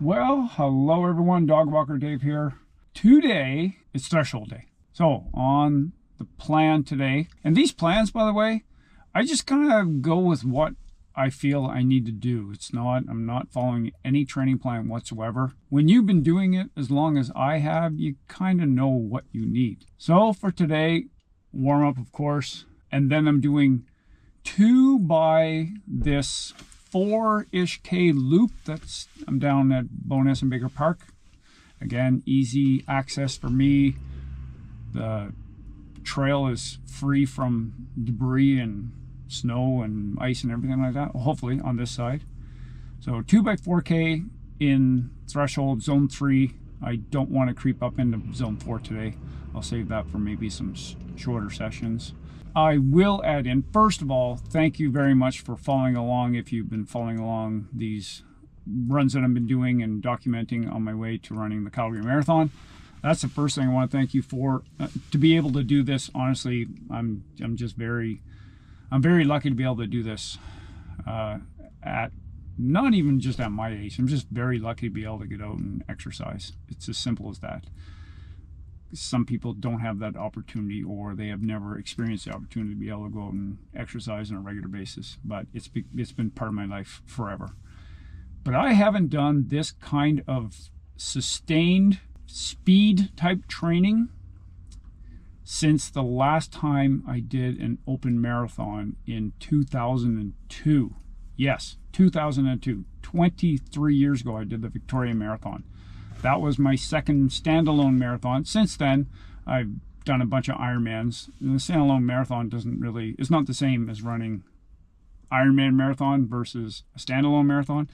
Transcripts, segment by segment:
Well, hello everyone, Dog Walker Dave here. Today is threshold day. So on the plan today, and these plans, by the way, I just kind of go with what I feel I need to do. I'm not following any training plan whatsoever. When you've been doing it as long as I have, you kind of know what you need. So for today, warm up, of course, and then I'm doing 2 by this 4-ish K loop. I'm down at Bowness and Baker Park. Again, easy access for me. The trail is free from debris and snow and ice and everything like that, hopefully on this side. So 2 by 4K in threshold zone 3. I don't want to creep up into zone 4 today. I'll save that for maybe some shorter sessions. I will add in, first of all, thank you very much for following along. If you've been following along these runs that I've been doing and documenting on my way to running the Calgary Marathon, that's the first thing I want to thank you for. To be able to do this, honestly, I'm very lucky to be able to do this at not even just at my age. I'm just very lucky to be able to get out and exercise. It's as simple as that. Some people don't have that opportunity, or they have never experienced the opportunity to be able to go out and exercise on a regular basis, but it's been part of my life forever. But I haven't done this kind of sustained speed type training since the last time I did an open marathon in 2002. Yes, 2002. 23 years ago I did the Victoria Marathon. That was my second standalone marathon. Since then, I've done a bunch of Ironmans. The standalone marathon is not the same as running Ironman marathon versus a standalone marathon.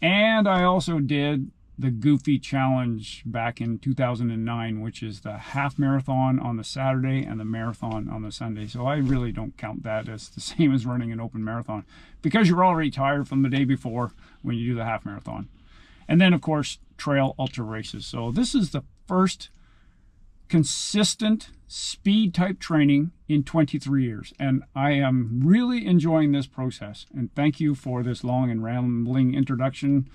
And I also did the Goofy Challenge back in 2009, which is the half marathon on the Saturday and the marathon on the Sunday. So I really don't count that as the same as running an open marathon, because you're already tired from the day before when you do the half marathon. And then, of course, trail ultra races. So this is the first consistent speed type training in 23 years. And I am really enjoying this process. And thank you for this long and rambling introduction.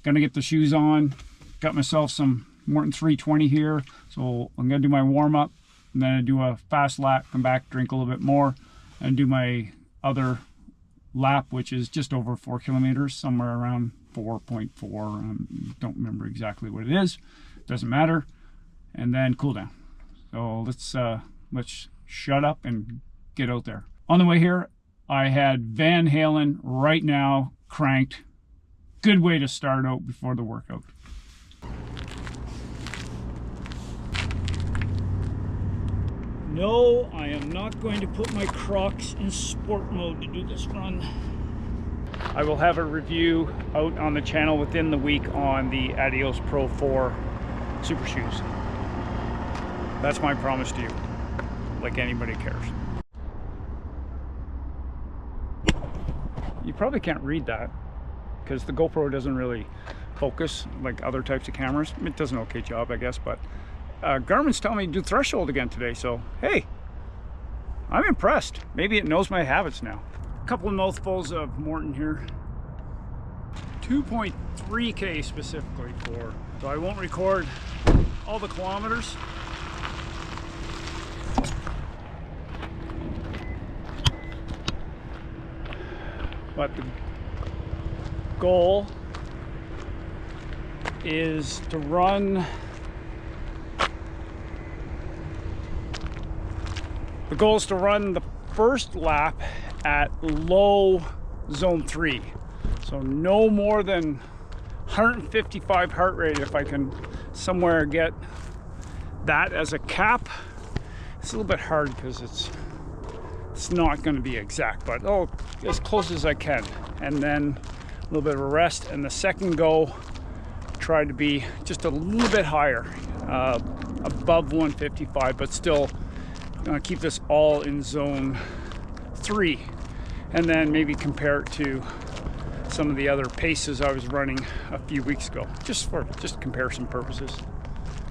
Gonna get the shoes on. Got myself some Morton 320 here. So I'm gonna do my warm up, and then I do a fast lap, come back, drink a little bit more, and do my other lap, which is just over 4 kilometers, somewhere around 4.4. Don't remember exactly what it is. Doesn't matter. And then cool down. So let's shut up and get out there. On the way here, I had Van Halen Right Now cranked. Good way to start out before the workout. No, I am not going to put my Crocs in sport mode to do this run. I will have a review out on the channel within the week on the Adios Pro 4 super shoes. That's my promise to you, like anybody cares. You probably can't read that because the GoPro doesn't really focus like other types of cameras. It does an okay job, I guess, but Garmin's telling me to do threshold again today, so hey, I'm impressed. Maybe it knows my habits now. A couple of mouthfuls of Morton here. 2.3K specifically for, so I won't record all the kilometers. But the goal is to run, the first lap at low zone 3. So no more than 155 heart rate. If I can somewhere get that as a cap. It's a little bit hard because it's not going to be exact, but as close as I can. And then a little bit of a rest, and the second go try to be just a little bit higher, above 155, but still keep this all in zone 3, and then maybe compare it to some of the other paces I was running a few weeks ago, just for comparison purposes.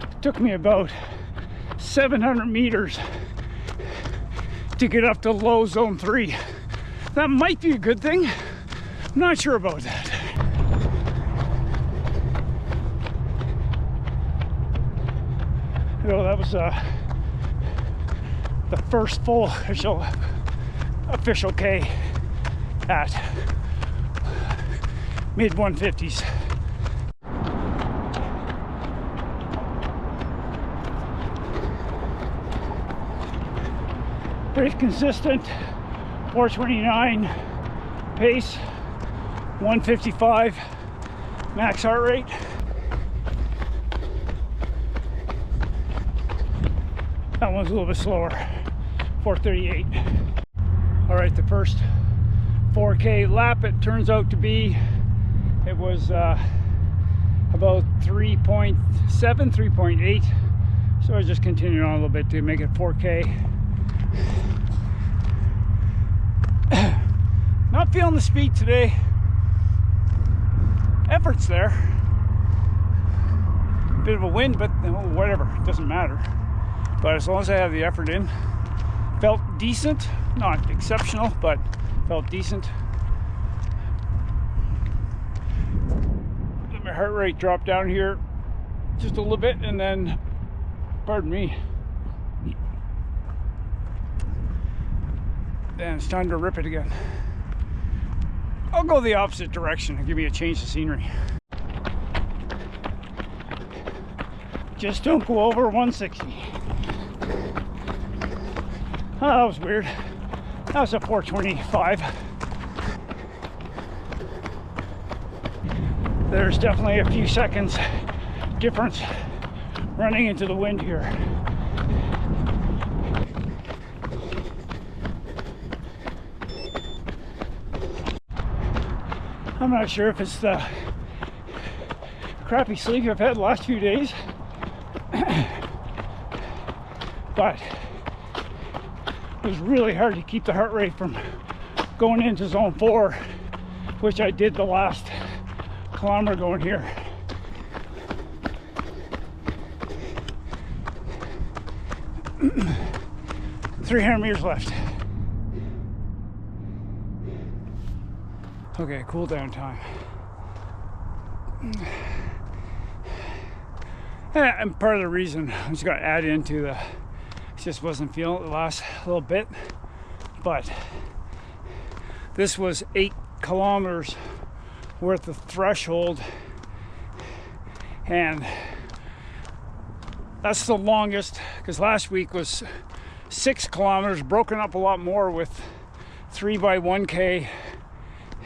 It took me about 700 meters to get up to low zone 3. That might be a good thing. I'm not sure about that. So that was the first full official K at mid 150s. Pretty consistent 429 pace, 155 max heart rate. That one's a little bit slower, 438. All right, the first 4K lap, it turns out to be, it was about 3.7, 3.8. So I just continued on a little bit to make it 4K. Not feeling the speed today. Effort's there. Bit of a wind, but whatever, it doesn't matter. But as long as I have the effort in, felt decent. Not exceptional, but felt decent. Let my heart rate drop down here just a little bit, and then, pardon me, then it's time to rip it again. I'll go the opposite direction and give me a change of scenery. Just don't go over 160. Oh, that was weird. That was a 425. There's definitely a few seconds difference running into the wind here. I'm not sure if it's the crappy sleep I've had the last few days, but it was really hard to keep the heart rate from going into zone 4, which I did the last kilometer going here. $300 meters left. Okay, cool down time. And part of the reason I just got added into the, just wasn't feeling it the last little bit, but this was 8 kilometers worth of threshold, and that's the longest, because last week was 6 kilometers, broken up a lot more with 3 by 1K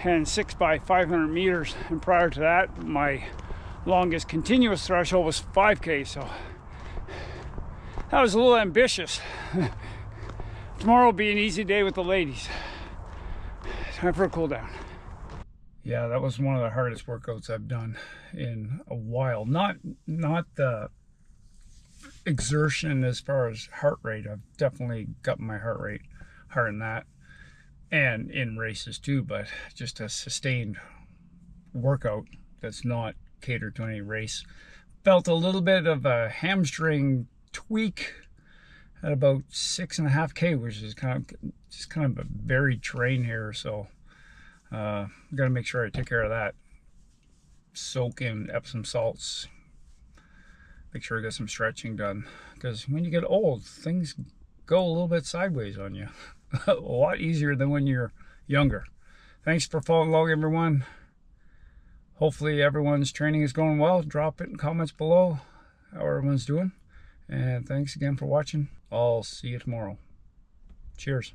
and 6 by 500 meters, and prior to that my longest continuous threshold was 5K, so that was a little ambitious. Tomorrow will be an easy day with the ladies. Time for a cool down. Yeah, that was one of the hardest workouts I've done in a while. Not the exertion as far as heart rate. I've definitely got my heart rate higher than that, and in races too, but just a sustained workout that's not catered to any race. Felt a little bit of a hamstring tweak at about 6.5K, which is kind of a varied terrain here, so gotta make sure I take care of that. Soak in Epsom salts, make sure I get some stretching done, because when you get old, things go a little bit sideways on you. A lot easier than when you're younger. Thanks for following along, everyone. Hopefully everyone's training is going well. Drop it in comments below how everyone's doing, and thanks again for watching. I'll see you tomorrow. Cheers.